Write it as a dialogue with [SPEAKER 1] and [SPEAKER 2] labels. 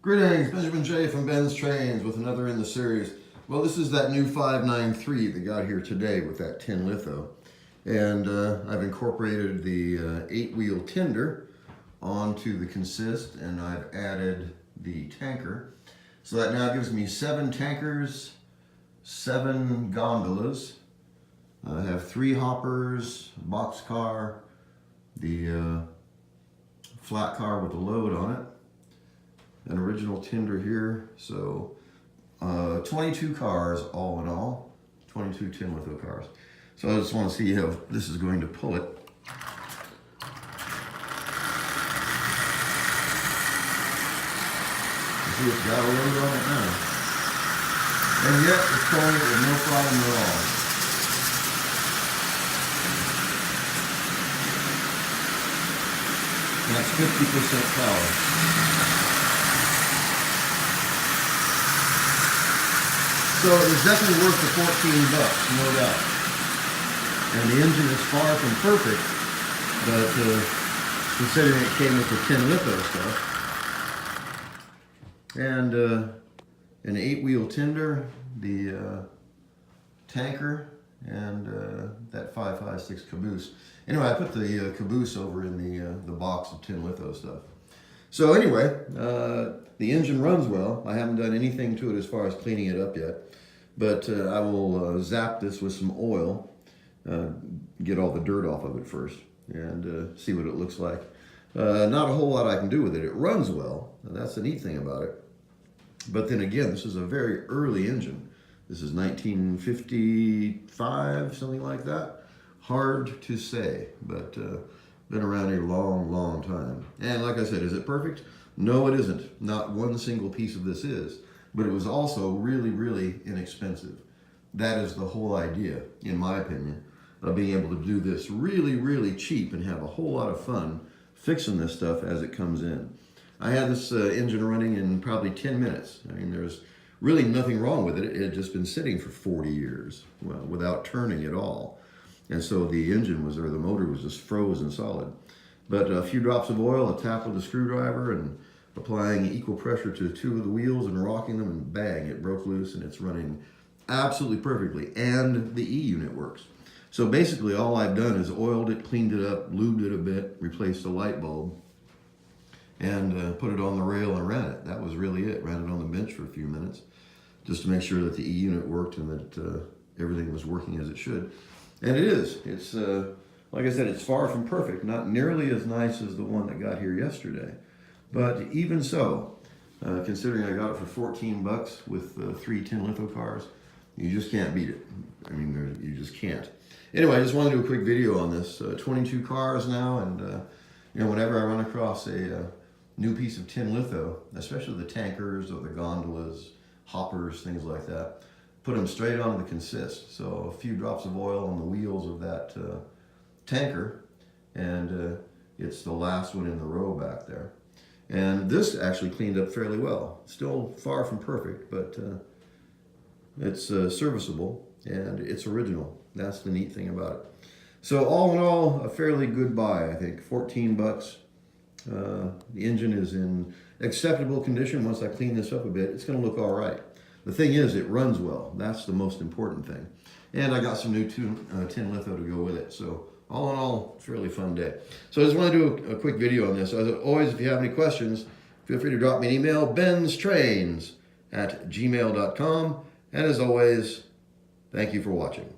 [SPEAKER 1] Greetings, Benjamin J from BENZTRAINZ with another in the series. Well, this is that new 593 that got here today with that tin litho. And I've incorporated the 8-wheel tender onto the consist, and I've added the tanker. So that now gives me 7 tankers, 7 gondolas. I have 3 hoppers, boxcar, the flat car with the load on it, an original tender here. So 22 cars all in all, 22 tin litho cars. So I just want to see how this is going to pull it. See, it's got a load on it now. And yet it's pulling it with no problem at all. And that's 50% power. So it was definitely worth the $14, no doubt. And the engine is far from perfect, but considering it came with the tin litho stuff. And an 8-wheel tender, the tanker, and that 556 caboose. Anyway, I put the caboose over in the box of tin litho stuff. So anyway, the engine runs well. I haven't done anything to it as far as cleaning it up yet, but I will zap this with some oil, get all the dirt off of it first, and see what it looks like. Not a whole lot I can do with it. It runs well, and that's the neat thing about it. But then again, this is a very early engine. This is 1955, something like that. Hard to say, but been around here a long, long time. And like I said, is it perfect? No, it isn't. Not one single piece of this is. But it was also really, really inexpensive. That is the whole idea, in my opinion, of being able to do this really, really cheap and have a whole lot of fun fixing this stuff as it comes in. I had this engine running in probably 10 minutes. I mean, there's really nothing wrong with it. It had just been sitting for 40 years, well, without turning at all. And so the engine was, or the motor was just frozen solid. But a few drops of oil, a tap with a screwdriver, and applying equal pressure to 2 of the wheels and rocking them, and bang, it broke loose, and it's running absolutely perfectly. And the E-unit works. So basically all I've done is oiled it, cleaned it up, lubed it a bit, replaced the light bulb, and put it on the rail and ran it. That was really it. Ran it on the bench for a few minutes just to make sure that the E-unit worked and that everything was working as it should. And it is. It's, like I said, it's far from perfect. Not nearly as nice as the one that got here yesterday. But even so, considering I got it for 14 bucks with 3 tin litho cars, you just can't beat it. I mean, you just can't. Anyway, I just wanted to do a quick video on this. 22 cars now, and you know, whenever I run across a new piece of tin litho, especially the tankers or the gondolas, hoppers, things like that, put them straight onto the consist. So a few drops of oil on the wheels of that tanker, and it's the last one in the row back there. And this actually cleaned up fairly well. Still far from perfect, but it's serviceable and it's original. That's the neat thing about it. So all in all, a fairly good buy, I think. 14 bucks. The engine is in acceptable condition. Once I clean this up a bit, it's going to look all right. The thing is, it runs well. That's the most important thing. And I got some new tin litho to go with it. So all in all, fairly fun day. So I just want to do a quick video on this. As always, if you have any questions, feel free to drop me an email, BENZTRAINZ@gmail.com. And as always, thank you for watching.